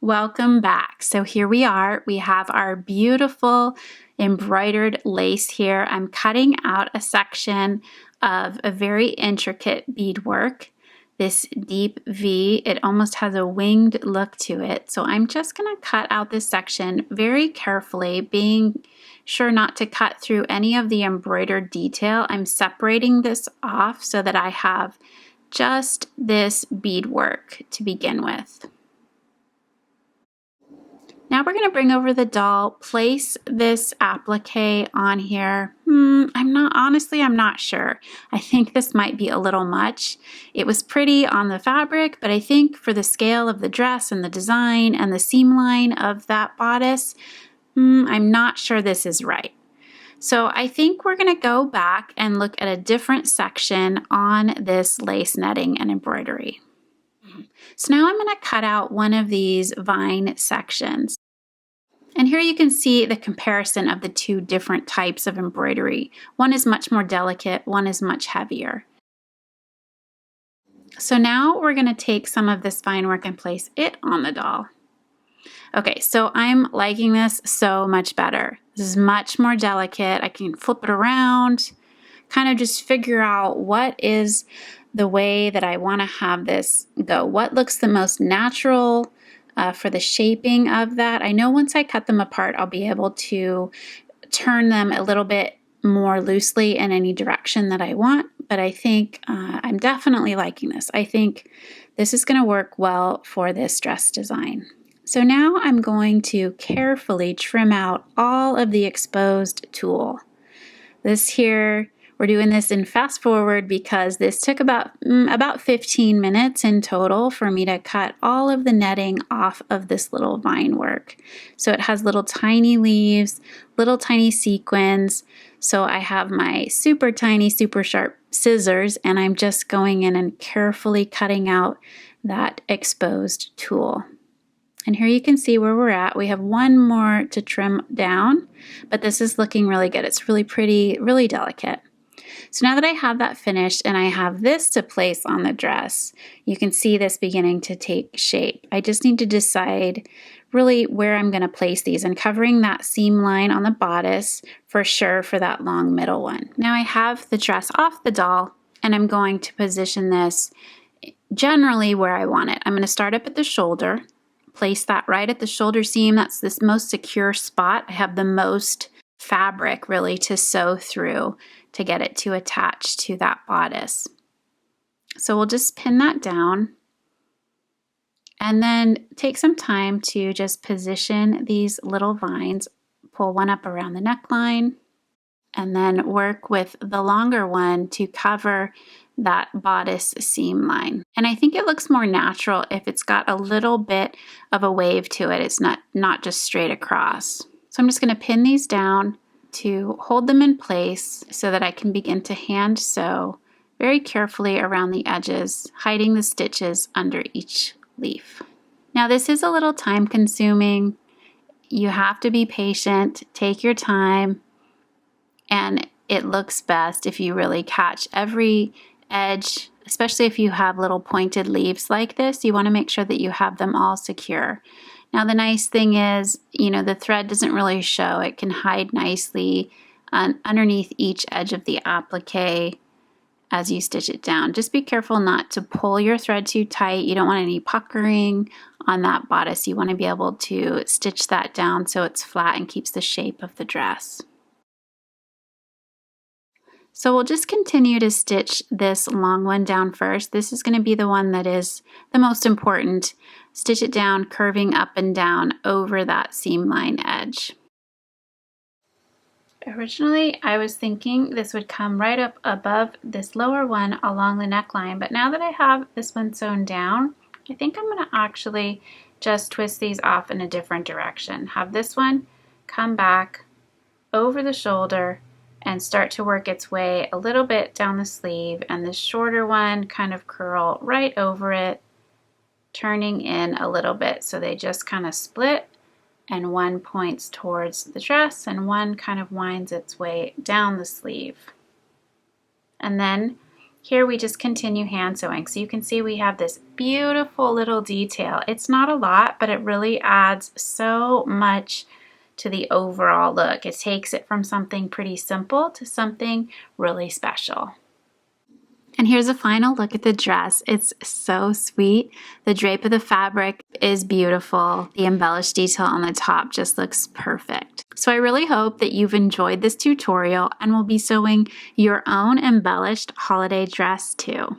Welcome back. So here we are. We have our beautiful embroidered lace here. I'm cutting out a section of a very intricate beadwork. This deep V, it almost has a winged look to it. So I'm just going to cut out this section very carefully, being sure not to cut through any of the embroidered detail. I'm separating this off so that I have just this beadwork to begin with. Now we're going to bring over the doll, place this applique on here. I'm not sure. I think this might be a little much. It was pretty on the fabric, but I think for the scale of the dress and the design and the seam line of that bodice, I'm not sure this is right. So I think we're going to go back and look at a different section on this lace netting and embroidery. So now I'm going to cut out one of these vine sections. And here you can see the comparison of the two different types of embroidery. One is much more delicate, one is much heavier. So now we're going to take some of this vine work and place it on the doll. Okay, so I'm liking this so much better. This is much more delicate. I can flip it around, kind of just figure out what is the way that I want to have this go. What looks the most natural for the shaping of that. I know once I cut them apart, I'll be able to turn them a little bit more loosely in any direction that I want, but I think I'm definitely liking this. I think this is going to work well for this dress design. So now I'm going to carefully trim out all of the exposed tulle. This here, we're doing this in fast forward because this took about 15 minutes in total for me to cut all of the netting off of this little vine work. So it has little tiny leaves, little tiny sequins. So I have my super tiny, super sharp scissors, and I'm just going in and carefully cutting out that exposed tulle. And here you can see where we're at. We have one more to trim down, but this is looking really good. It's really pretty, really delicate. So now that I have that finished and I have this to place on the dress, you can see this beginning to take shape. I just need to decide really where I'm going to place these, and covering that seam line on the bodice for sure for that long middle one. Now I have the dress off the doll and I'm going to position this generally where I want it. I'm going to start up at the shoulder, place that right at the shoulder seam. That's this most secure spot. I have the most fabric really to sew through to get it to attach to that bodice. So we'll just pin that down and then take some time to just position these little vines, pull one up around the neckline, and then work with the longer one to cover that bodice seam line. And I think it looks more natural if it's got a little bit of a wave to it. It's not just straight across. So I'm just going to pin these down to hold them in place so that I can begin to hand sew very carefully around the edges, hiding the stitches under each leaf. Now this is a little time consuming. You have to be patient, take your time, and it looks best if you really catch every edge, especially if you have little pointed leaves like this. You want to make sure that you have them all secure. Now the nice thing is, the thread doesn't really show. It can hide nicely underneath each edge of the applique as you stitch it down. Just be careful not to pull your thread too tight. You don't want any puckering on that bodice. You want to be able to stitch that down so it's flat and keeps the shape of the dress. So we'll just continue to stitch this long one down first. This is going to be the one that is the most important. Stitch it down, curving up and down over that seam line edge. Originally, I was thinking this would come right up above this lower one along the neckline, but now that I have this one sewn down, I think I'm going to actually just twist these off in a different direction. Have this one come back over the shoulder and start to work its way a little bit down the sleeve, and this shorter one kind of curl right over it, turning in a little bit so they just kind of split, and one points towards the dress and one kind of winds its way down the sleeve. And then Here we just continue hand sewing. So you can see we have this beautiful little detail. It's not a lot, but it really adds so much to the overall look. It takes it from something pretty simple to something really special. And here's a final look at the dress. It's so sweet. The drape of the fabric is beautiful. The embellished detail on the top just looks perfect. So I really hope that you've enjoyed this tutorial and will be sewing your own embellished holiday dress too.